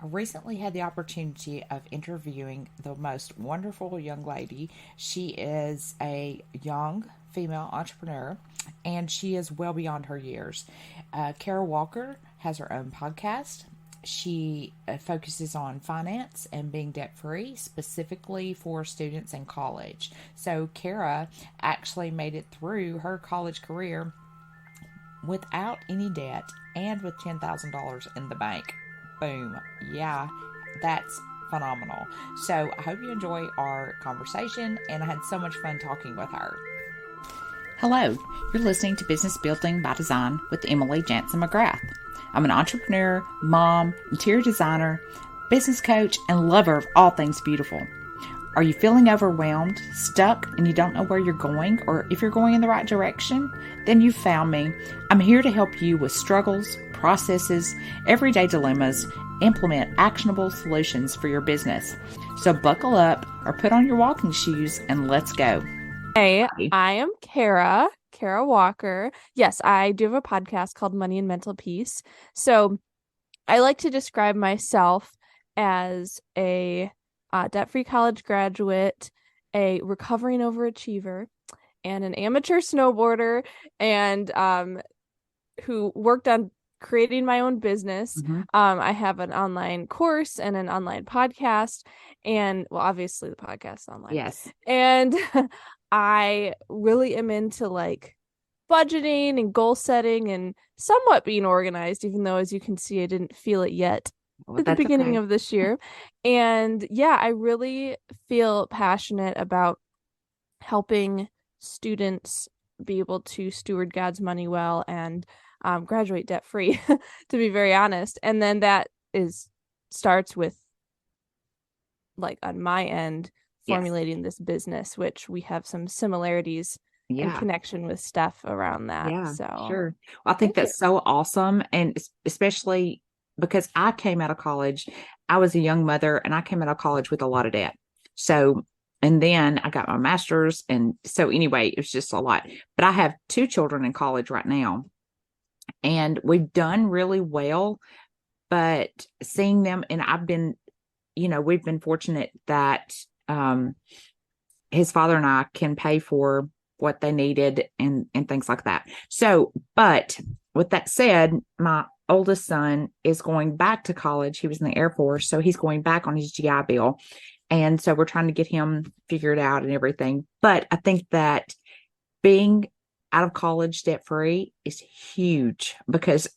I recently had the opportunity of interviewing the most wonderful young lady. She is a young female entrepreneur and she is well beyond her years. Kara Walker has her own podcast. She focuses on finance and being debt free, specifically for students in college. So, Kara actually made it through her college career without any debt and with $10,000 in the bank. Boom. Yeah, that's phenomenal. So I hope you enjoy our conversation, and I had so much fun talking with her. Hello, you're listening to Business Building by Design with Emily Jansen McGrath. I'm an entrepreneur, mom, interior designer, business coach, and lover of all things beautiful. Are you feeling overwhelmed, stuck, and you don't know where you're going or if you're going in the right direction? Then you've found me. I'm here to help you with struggles, processes, everyday dilemmas, implement actionable solutions for your business. So buckle up or put on your walking shoes and let's go. Hey, I am Kara Walker. Yes, I do have a podcast called Money and Mental Peace. So I like to describe myself as a debt-free college graduate, a recovering overachiever, and an amateur snowboarder, and who worked on creating my own business. I have an online course and an online podcast, and well, obviously the podcast online. Yes. And I really am into like budgeting and goal setting and somewhat being organized, even though, as you can see, I didn't feel it yet at the beginning of this year. And yeah, I really feel passionate about helping students be able to steward God's money well and graduate debt free, to be very honest. And then that starts with, like, on my end, formulating this business, which we have some similarities in connection with stuff around that. Yeah, so sure. Well, I think that's so awesome. And especially because I came out of college, I was a young mother and I came out of college with a lot of debt. So, and then I got my master's. And so anyway, it was just a lot, but I have two children in college right now and we've done really well, but seeing them, and I've been, we've been fortunate that, his father and I can pay for what they needed and things like that. So, but with that said, my oldest son is going back to college. He was in the Air Force, so he's going back on his GI Bill. And so we're trying to get him figured out and everything. But I think that being out of college debt free is huge because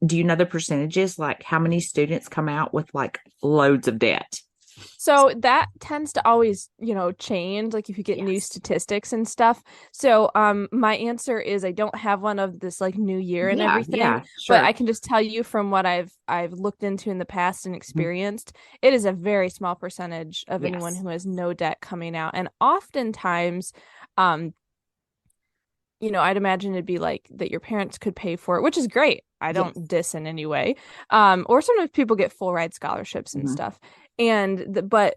do you know the percentages? Like how many students come out with like loads of debt? So that tends to always, change, like if you get new statistics and stuff. So my answer is I don't have one of this like new year and everything. Yeah, sure. But I can just tell you from what I've looked into in the past and experienced, it is a very small percentage of anyone who has no debt coming out. And oftentimes, I'd imagine it'd be like that your parents could pay for it, which is great. I don't diss in any way. Or sometimes people get full ride scholarships and stuff. But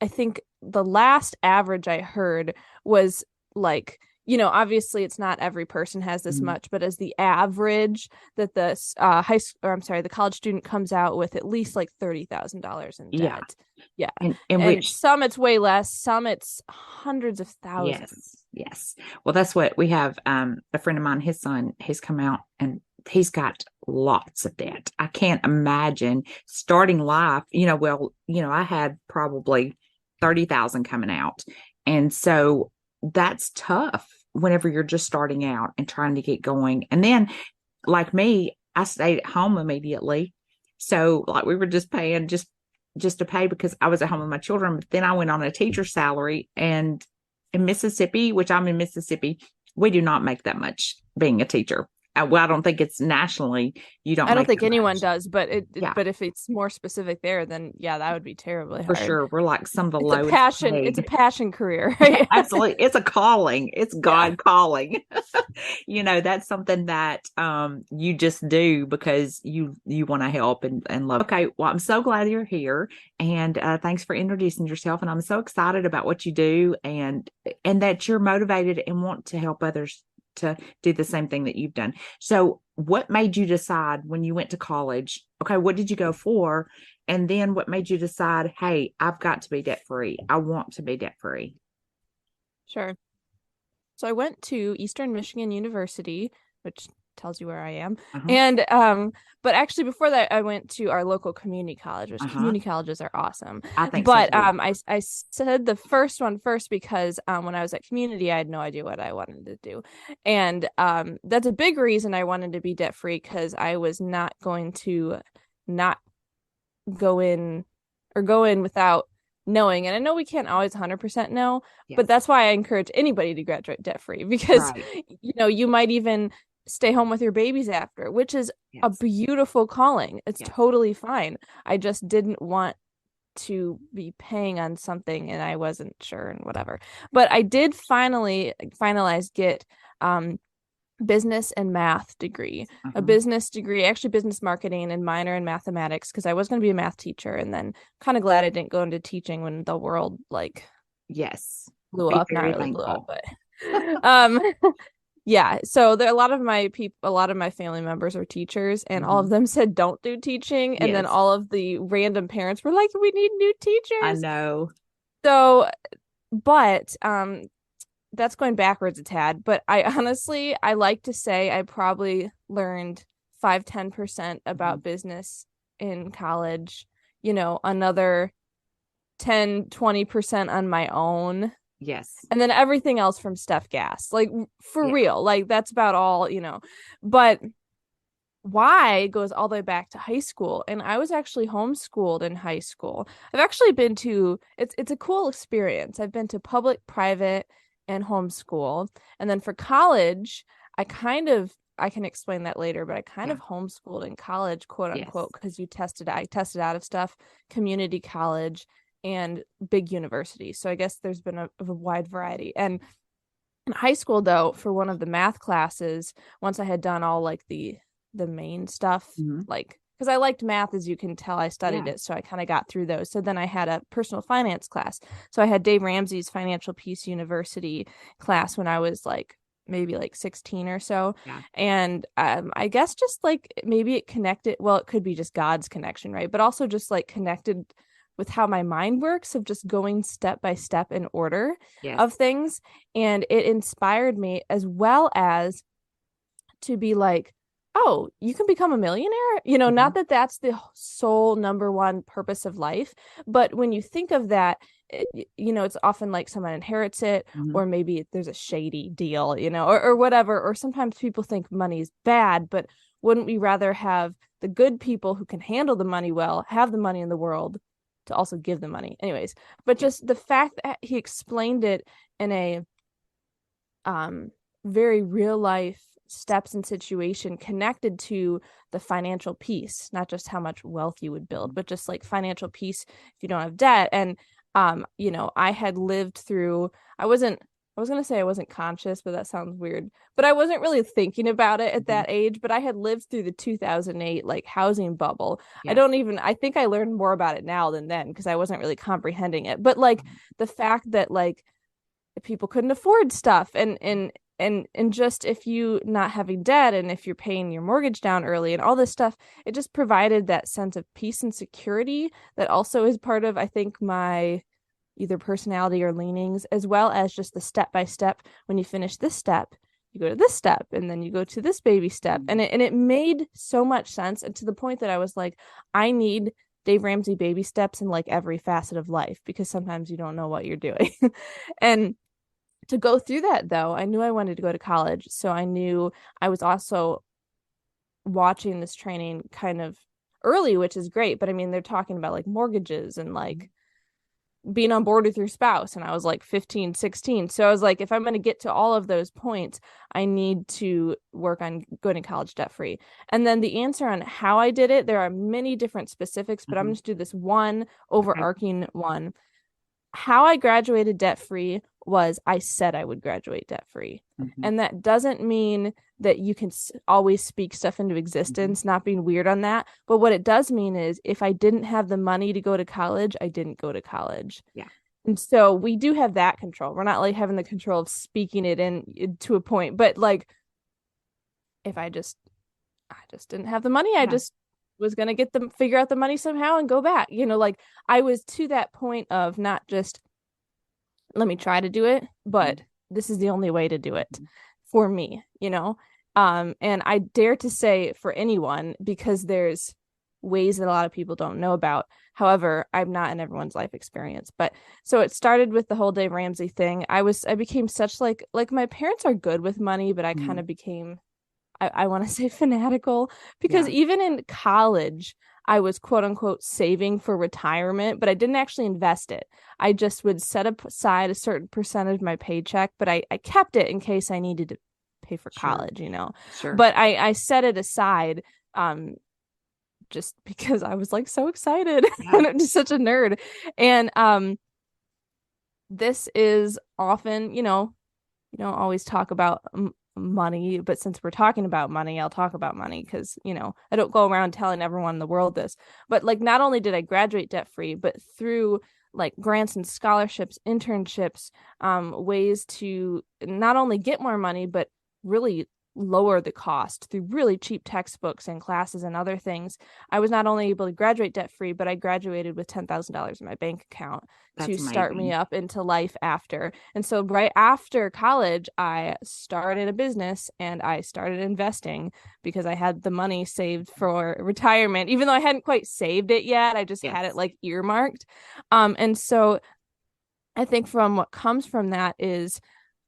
I think the last average I heard was like, obviously it's not every person has this much, but as the average that the the college student comes out with at least like $30,000 in debt. Yeah. And which some it's way less, some it's hundreds of thousands. Yes. Well, that's what we have. A friend of mine, his son, has come out and he's got lots of debt. I can't imagine starting life. I had probably 30,000 coming out. And so that's tough whenever you're just starting out and trying to get going. And then like me, I stayed at home immediately. So like we were just paying just to pay because I was at home with my children. But then I went on a teacher salary, and in Mississippi, which I'm in Mississippi, we do not make that much being a teacher. Well, I don't think it's nationally. I don't think anyone does, but but if it's more specific there, then that would be terribly hard. For sure. We're like some of the lowest paid. It's a passion carear. Right? Absolutely. It's a calling. It's God calling. That's something that you just do because you want to help and love. Okay. Well, I'm so glad you're here, and thanks for introducing yourself. And I'm so excited about what you do and that you're motivated and want to help others to do the same thing that you've done. So what made you decide when you went to college, okay, what did you go for? And then what made you decide, hey, I've got to be debt free. I want to be debt free. Sure. So I went to Eastern Michigan University, which tells you where I am. Uh-huh. And but actually before that I went to our local community college, which Uh-huh. community colleges are awesome. I think so But too. I said the first one first because when I was at community I had no idea what I wanted to do. And that's a big reason I wanted to be debt free because I was not going to not go in or go in without knowing. And I know we can't always 100% know, but Yes. that's why I encourage anybody to graduate debt free because, Right. you might even stay home with your babies after, which is a Yes. beautiful calling. It's Yes. totally fine. I just didn't want to be paying on something and I wasn't sure and whatever. But I did finalize get business and math degree, a Uh-huh. business degree, actually business marketing and minor in mathematics because I was going to be a math teacher and then kind of glad I didn't go into teaching when the world like Yes. blew Be up, not very really blew up, thankful. but um yeah, so there a lot of my people a lot of my family members are teachers and all of Hmm. them said don't do teaching and then Yes. all of the random parents were like we need new I teachers. know. So but that's going backwards a tad, but I honestly, I like to say I probably learned 5-10% Mhm. about business in college, another 10-20% on my own, Yes. and then everything else from Steph Gass. Like for Yeah. real, like that's about all. But why goes all the way back to high school, and I was actually homeschooled in high school. I've actually been to it's a cool experience. I've been to public, private, and homeschool, and then for college I can explain that later, but I kind Yeah. of homeschooled in college, quote unquote, Yes. because I tested out of stuff, community college and big universities, so I guess there's been a wide variety. And in high school though, for one of the math classes, once I had done all like the main stuff, Hmm. like because I liked math, as you can tell, I studied Yeah. it, so I kind of got through those. So then I had a personal finance class. So I had Dave Ramsey's Financial Peace University class when I was like maybe like 16 or so. Yeah. And I guess just like maybe it connected, well, it could be just God's connection, right? But also just like connected with how my mind works of just going step by step in order of Yes. things. And it inspired me as well as to be like, oh, you can become a millionaire. Hmm. Not that that's the sole number one purpose of life, but when you think of that, it's often like someone inherits it, Hmm. or maybe there's a shady deal, or whatever. Or sometimes people think money is bad, but wouldn't we rather have the good people who can handle the money well have the money in the world to also give the money? Anyways, but Yeah. just the fact that he explained it in a um very real life steps and situation connected to the financial piece, not just how much wealth you would build, but just like financial piece if you don't have debt. And I had lived through I was going to say I wasn't conscious, but that sounds weird. But I wasn't really thinking about it at Hmm. that age, but I had lived through the 2008 like housing bubble. Yes. I think I learned more about it now than then because I wasn't really comprehending it. But like the fact that like people couldn't afford stuff and just if you not having debt and if you're paying your mortgage down early and all this stuff, it just provided that sense of peace and security that also is part of, I think, my either personality or leanings, as well as just the step by step. When you finish this step, you go to this step and then you go to this baby step. Mhm. And it made so much sense. And to the point that I was like, I need Dave Ramsey baby steps in like every facet of life because sometimes you don't know what you're doing. And to go through that though, I knew I wanted to go to college. So I knew I was also watching this training kind of early, which is great. But I mean, they're talking about like mortgages and like being on board with your spouse. And I was like 15, 16. So I was like, if I'm going to get to all of those points, I need to work on going to college debt free. And then the answer on how I did it, there are many different specifics, but I'm Mhm. going to do this one Okay. overarching one. How I graduated debt free was I said I would graduate debt free. Mhm. And that doesn't mean that you can always speak stuff into Mhm. existence, not being weird on that. But what it does mean is if I didn't have the money to go to college, I didn't go to college. Yeah. And so we do have that control. We're not like having the control of speaking it in to a point. But like if I just didn't have the money, I Yeah. just was gonna figure out the money somehow and go back. Like I was to that point of not just let me try to do it, but this is the only way to do it for me. And I dare to say for anyone, because there's ways that a lot of people don't know about. However, I'm not in everyone's life experience. But so it started with the whole Dave Ramsey thing. I became such like my parents are good with money, but I kind Mhm. of became I want to say fanatical, because Yeah. even in college, I was quote unquote saving for retirement, but I didn't actually invest it. I just would set aside a certain percentage of my paycheck, but I kept it in case I needed to pay for Sure. college. Sure. But I set it aside just because I was like so excited Yeah. and I'm just such a nerd. And this is often, you don't always talk about money, but since we're talking about money, I'll talk about money because, I don't go around telling everyone in the world this. But like, not only did I graduate debt free, but through like grants and scholarships, internships, ways to not only get more money, but really lower the cost through really cheap textbooks and classes and other things. I was not only able to graduate debt free, but I graduated with $10,000 in my bank account to That's start me amazing. up into life after. And so right after college, I started a business and I started investing because I had the money saved for retirement, even though I hadn't quite saved it yet. I just had it Yes. like earmarked. And so I think from what comes from that is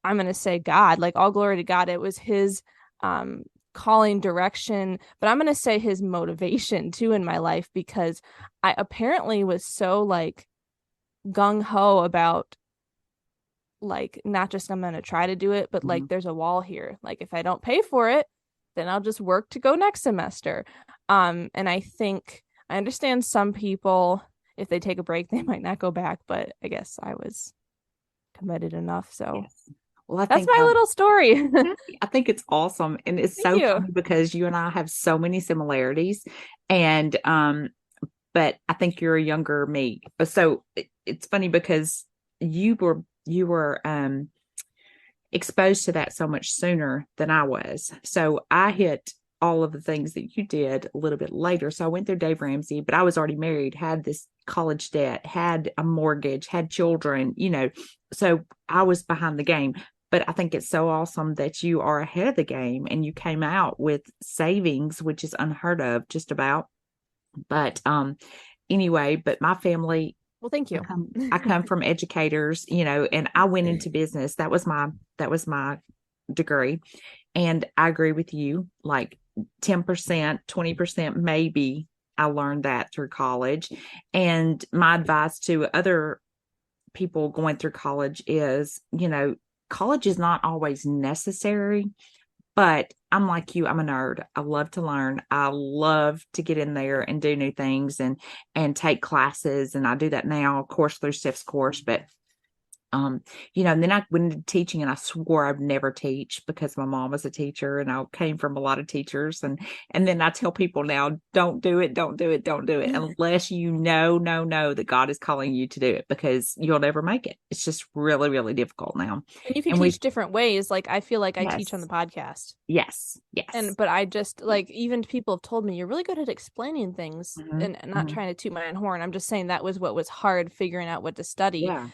I'm going to say God, like all glory to God. It was his um calling direction, but I'm going to say his motivation too in my life because I apparently was so like gung ho about like not just I'm going to try to do it, but Mhm. like there's a wall here. Like if I don't pay for it, then I'll just work to go next semester. And I think I understand some people if they take a break they might not go back, but I guess I was committed enough. So Yes. Well, I that's think my little story. I think it's awesome, and it's Thank so you. funny because you and I have so many similarities, and but I think you're a younger me. So it's funny because you were exposed to that so much sooner than I was. So I hit all of the things that you did a little bit later. So I went through Dave Ramsey, but I was already married, had this college debt, had a mortgage, had children. So I was behind the game. But I think it's so awesome that you are ahead of the game and you came out with savings, which is unheard of just about. But anyway, but my family, Well, thank I you. come from educators, and I went into business. That was my degree. And I agree with you, like 10%, 20% maybe I learned that through college. And my advice to other people going through college is, college is not always necessary, but I'm like you, I'm a nerd. I love to learn. I love to get in there and do new things and take classes. And I do that now, of course, through Steph's course, but um, and then I went into teaching and I swore I'd never teach because my mom was a teacher and I came from a lot of teachers and then I tell people now, don't do it, don't do it, don't do it unless you know that God is calling you to do it because you'll never make it. It's just really, really difficult now. And you can And we teach different ways. Like I feel like I teach on yes, the podcast. yes, And yes. but I just like even people have told me you're really good at explaining things Hmm. and not Hmm. trying to toot my own horn. I'm just saying that was what was hard figuring out what to study. Yeah.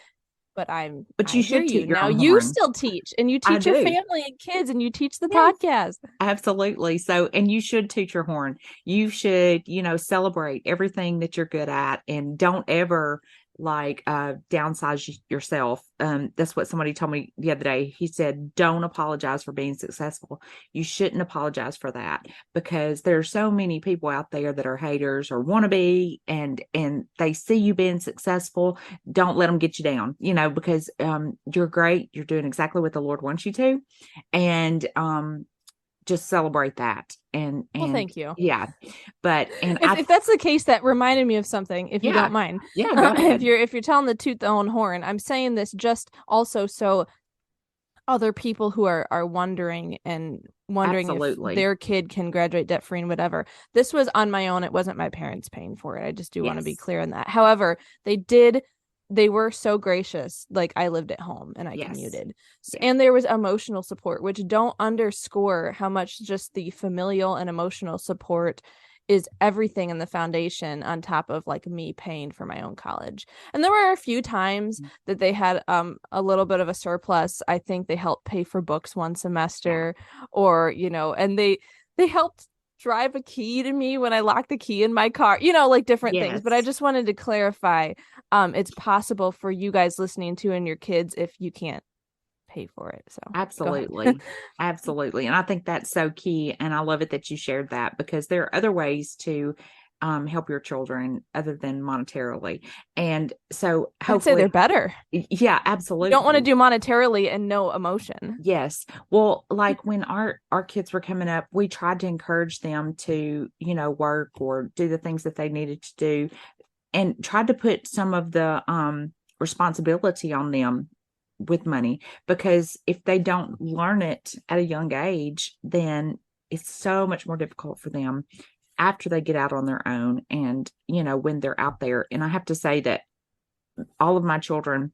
But But I you hear should you. toot your Now own you horn. still teach and you I teach your do. family and kids and you teach the Yes. podcast. Absolutely. So, and you should toot your horn. You should, celebrate everything that you're good at and don't ever like downsize yourself. That's what somebody told me the other day. He said, don't apologize for being successful. You shouldn't apologize for that because there are so many people out there that are haters or want to be and they see you being successful. Don't let them get you down, because you're great. You're doing exactly what the Lord wants you to. And just celebrate that Well, and thank you. yeah, but and If that's the case, that reminded me of something, if you yeah, don't mind. yeah, go If ahead. you're telling the toot the own horn, I'm saying this just also so other people who are wondering if Absolutely. their kid can graduate debt free and whatever. This was on my own. It wasn't my parents paying for it. I just do want to be Yes. clear on that. However, they did they were so gracious. Like, I lived at home and I Yes. commuted. Yeah. And there was emotional support, which don't underscore how much just the familial and emotional support is everything in the foundation on top of like me paying for my own college. And there were a few times that they had a little bit of a surplus. I think they helped pay for books one Yeah. semester, or and they helped drive a key to me when I locked the key in my car, like different things. But I Yes. just wanted to clarify, it's possible for you guys listening to and your kids if you can't pay for it. So go ahead. Absolutely. Absolutely. And I think that's so key. And I love it that you shared that, because there are other ways to help your children other than monetarily. And so I'd say they're hopefully, better. yeah, You don't want to absolutely. do monetarily and no emotion. Yes. Well, like when our kids were coming up, we tried to encourage them to, work or do the things that they needed to do, and tried to put some of the responsibility on them with money, because if they don't learn it at a young age, then it's so much more difficult for them after they get out on their own, and when they're out there. And I have to say that all of my children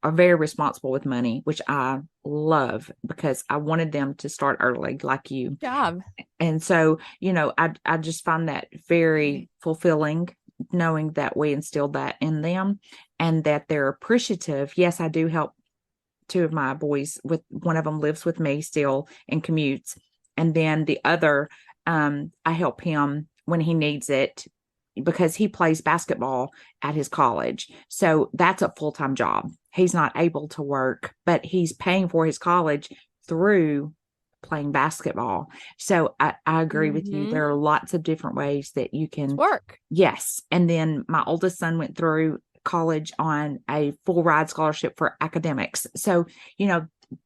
are very responsible with money, which I love, because I wanted them to start early like you. Good job. And so, I just find that very fulfilling, knowing that we instilled that in them and that they're appreciative. Yes, I do help two of my boys. With one of them lives with me still and commutes, and then the other, I help him when he needs it, because he plays basketball at his college. So that's a full-time job. He's not able to work, but he's paying for his college through playing basketball. So I agree with you. Mm-hmm. There are lots of different ways that you It's can. work. Yes. And then my oldest son went through college on a full ride scholarship for academics. So,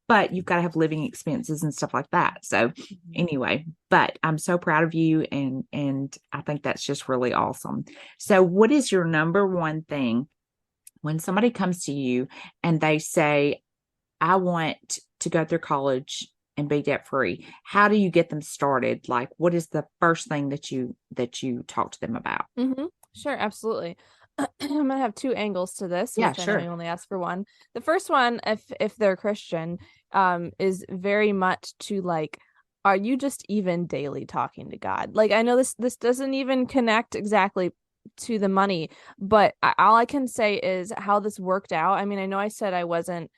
but you've got to have living expenses and stuff like that. So anyway, but I'm so proud of you, and I think that's just really awesome. So what is your number one thing when somebody comes to you and they say, I want to go through college and be debt free? How do you get them started? Like, what is the first thing that you talk to them about? Mm-hmm. Sure, absolutely. I'm gonna have two angles to this, Yeah, which I know you sure. only asked for one. The first one, if they're Christian, is very much to like, are you just even daily talking to God? Like, I know this doesn't even connect exactly to the money, but all I can say is how this worked out. I mean, I know I said I wasn't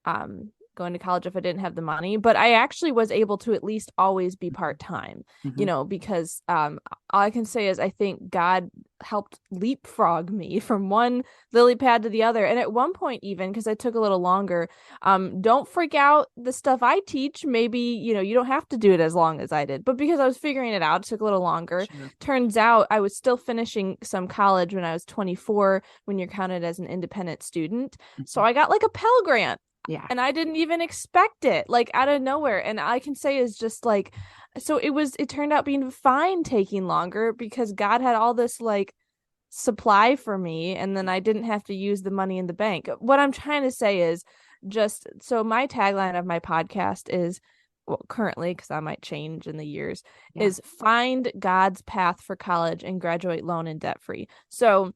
going to college if I didn't have the money, but I actually was able to at least always be part-time, Mm-hmm. because all I can say is I think God helped leapfrog me from one lily pad to the other. And at one point, even because I took a little longer, don't freak out the stuff I teach. Maybe, you don't have to do it as long as I did, but because I was figuring it out, it took a little longer. Sure. Turns out I was still finishing some college when I was 24, when you're counted as an independent student. So Mm-hmm. I got like a Pell Grant, Yeah. and I didn't even expect it, like out of nowhere. And I can say is just like, so it turned out being fine taking longer because God had all this like supply for me, and then I didn't have to use the money in the bank. What I'm trying to say is just, so my tagline of my podcast is, well, currently, because I might change in the years, Yeah. is find God's path for college and graduate loan and debt free. So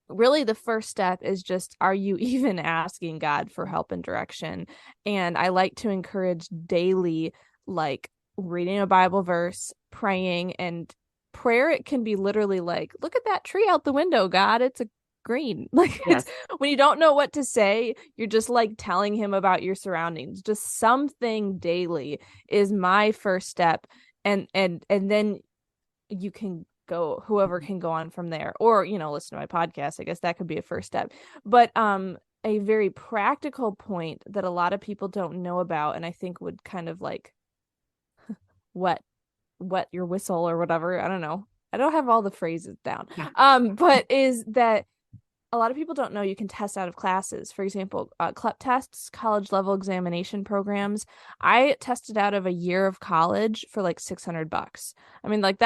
really the first step is just, are you even asking God for help and direction? And I like to encourage daily, like reading a Bible verse, praying. And prayer, it can be literally like, look at that tree out the window, God, it's a green. Like, it's Yes. when you don't know what to say, you're just like telling him about your surroundings. Just something daily is my first step. And then you can go, whoever can go on from there, or listen to my podcast. I guess that could be a first step. But a very practical point that a lot of people don't know about, and I think would kind of like wet your whistle or whatever, I don't know, I don't have all the phrases down, Yeah. but is that a lot of people don't know you can test out of classes. For example, CLEP tests, college level examination programs. I tested out of a year of college for like $600. I mean, like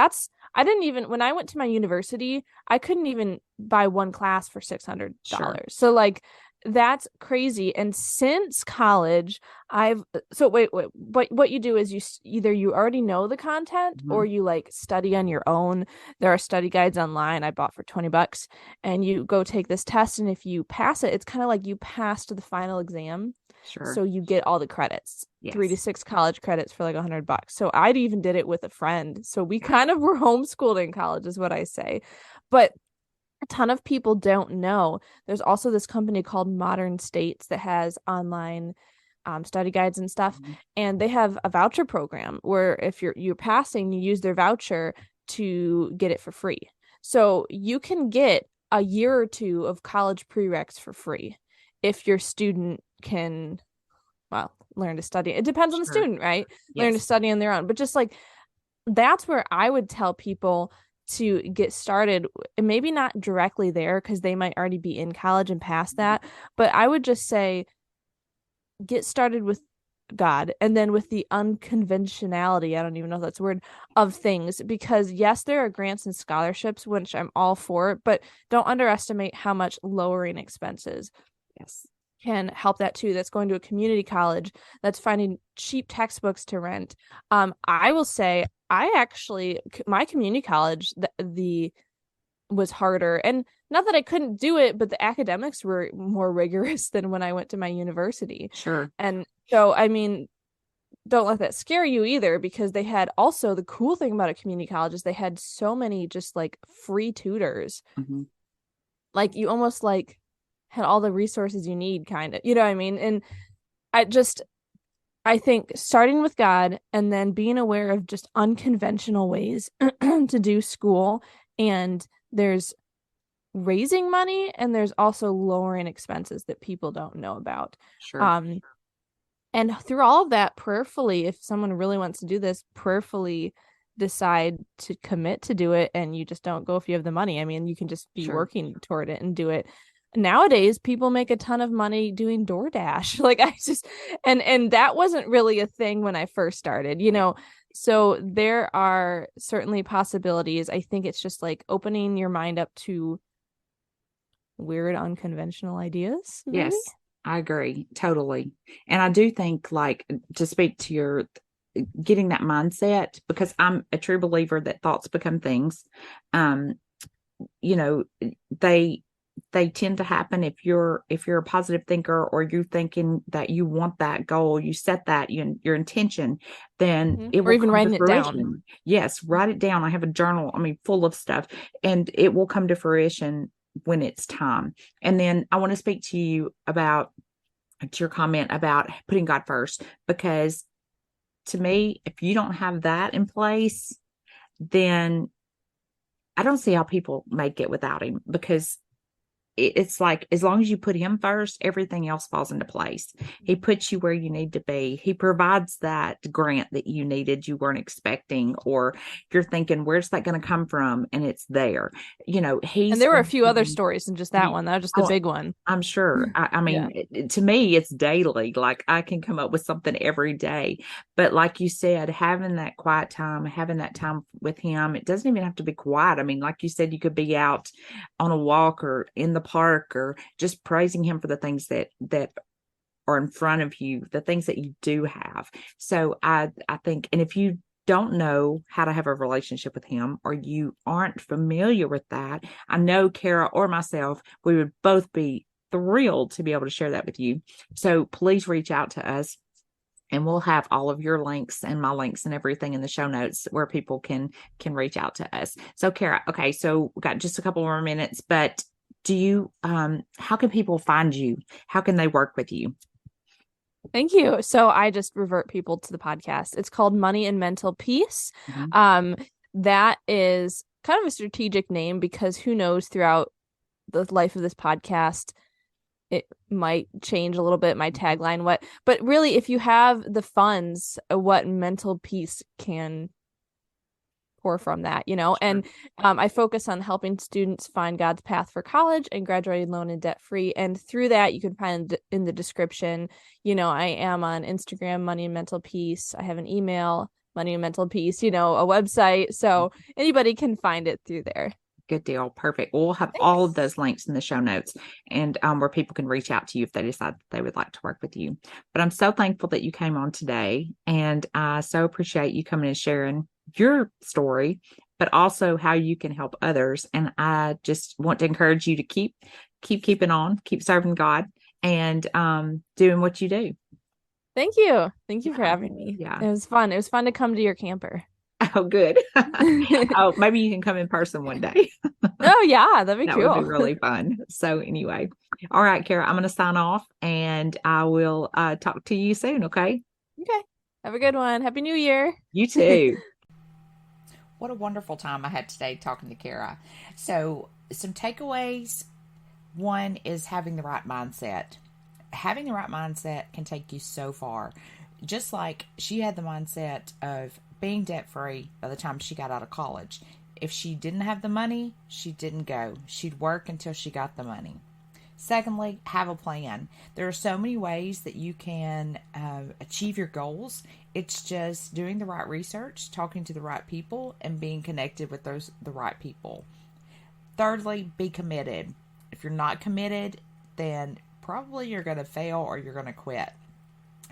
I didn't even, when I went to my university, I couldn't even buy one class for $600. Sure. So like, That's crazy. And since college, I've so wait. What you do is either you already know the content Mhm. or you like study on your own. There are study guides online I bought for $20, and you go take this test, and if you pass it, it's kind of like you passed the final exam. Sure. So you get all the credits, three to Yes. six college credits for like $100. So I even did it with a friend. So we Yeah. kind of were homeschooled in college, is what I say. But a ton of people don't know. There's also this company called Modern States that has online study guides and stuff, Mhm. and they have a voucher program where if you're passing, you use their voucher to get it for free. So you can get a year or two of college prereqs for free if your student can, well, learn to study. It depends on the Sure. student, right? Learn to Yes. study on their own. But just like that's where I would tell people to get started, and maybe not directly there because they might already be in college and past Mhm. that, but I would just say get started with God and then with the unconventionality, I don't even know if that's a word, of things. Because yes, there are grants and scholarships, which I'm all for, but don't underestimate how much lowering expenses Yes. can help that too. That's going to a community college, that's finding cheap textbooks to rent. I will say I actually my community college the was harder, and not that I couldn't do it, but the academics were more rigorous than when I went to my university. Sure. And so I mean, don't let that scare you either, because they had also the cool thing about a community college is they had so many just like free tutors. Mhm. Like you almost like had all the resources you need, kind of, you know what I mean? And I just I think starting with God and then being aware of just unconventional ways to do school, and there's raising money and there's also lowering expenses that people don't know about. Sure. Um, and through all of that, prayerfully, if someone really wants to do this, prayerfully decide to commit to do it, and you just don't go if you have the money. I mean, you can just be Sure. working toward it and do it. Nowadays, people make a ton of money doing DoorDash. Like I just and that wasn't really a thing when I first started, you Yeah. know. So there are certainly possibilities. I think it's just like opening your mind up to weird, unconventional ideas, maybe. Yes, I agree totally. And I do think, like, to speak to your getting that mindset, because I'm a true believer that thoughts become things. Um, you know, they they tend to happen if you're a positive thinker, or you're thinking that you want that goal, you set that your intention, then it Or will even come to writing it down. fruition. Yes, write it down. I have a journal, I mean, full of stuff, and it will come to fruition when it's time. And then I want to speak to you about to your comment about putting God first, because to me, if you don't have that in place, then I don't see how people make it without him, because it's like as long as you put him first, everything else falls into place. He puts you where you need to be. He provides that grant that you needed, you weren't expecting, or you're thinking, where's that going to come from? And it's there. And He's there were a few other stories than just that one. That was just the oh, big one. I'm sure. I Yeah. mean, to me, it's daily. Like I can come up with something every day. But like you said, having that quiet time, having that time with him, it doesn't even have to be quiet. I mean, like you said, you could be out on a walk or in the park, or just praising him for the things that are in front of you, the things that you do have. So I think, and if you don't know how to have a relationship with him, or you aren't familiar with that, I know Kara or myself, we would both be thrilled to be able to share that with you. So please reach out to us, and we'll have all of your links and my links and everything in the show notes where people can reach out to us. So Kara, okay, so we got just a couple more minutes, but do you how can people find you? How can they work with you? Thank you. So I just revert people to the podcast. It's called Money and Mental Peace. Mhm. Um, that is kind of a strategic name because who knows, throughout the life of this podcast, it might change a little bit, my tagline, but really, if you have the funds, what mental peace can pour from that, you know? Sure. And I focus on helping students find God's path for college and graduating loan and debt free. And through that, you can find in the description, you know, I am on Instagram, Money and Mental Peace. I have an email, Money and Mental Peace, you know, a website. So anybody can find it through there. Good deal. Perfect. We'll have all of Thanks. those links in the show notes, and where people can reach out to you if they decide that they would like to work with you. But I'm so thankful that you came on today, and I so appreciate you coming and sharing your story, but also how you can help others. And I just want to encourage you to keep keeping on, keep serving God, and doing what you do. Thank you. Thank you for Yeah. having me. Yeah. It was fun. It was fun to come to your camper. Oh, good. Oh, maybe you can come in person one day. Oh yeah, that'd be That would be cool. really fun. So anyway, all right, Kara, I'm going to sign off, and I will talk to you soon. Okay. Okay. Have a good one. Happy New Year. You too. What a wonderful time I had today talking to Kara. So some takeaways. One is having the right mindset. Having the right mindset can take you so far. Just like she had the mindset of being debt free by the time she got out of college. If she didn't have the money, she didn't go. She'd work until she got the money. Secondly, have a plan. There are so many ways that you can achieve your goals. It's just doing the right research, talking to the right people, and being connected with the right people. Thirdly, be committed. If you're not committed, then probably you're going to fail or you're going to quit.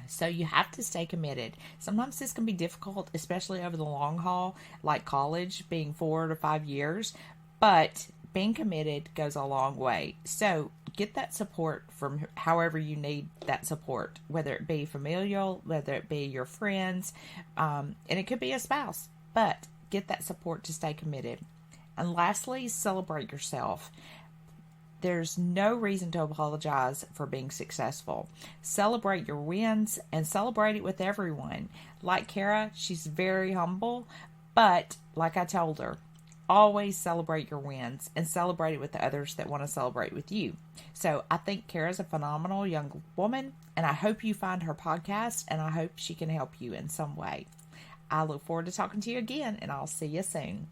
So you have to stay committed. Sometimes this can be difficult, especially over the long haul, like college being 4 to 5 years, but being committed goes a long way. So get that support from however you need that support, whether it be familial, whether it be your friends, and it could be a spouse, but get that support to stay committed. And lastly, celebrate yourself. There's no reason to apologize for being successful. Celebrate your wins and celebrate it with everyone. Like Kara, she's very humble, but like I told her, always celebrate your wins and celebrate it with the others that want to celebrate with you. So I think Kara's a phenomenal young woman, and I hope you find her podcast, and I hope she can help you in some way. I look forward to talking to you again, and I'll see you soon.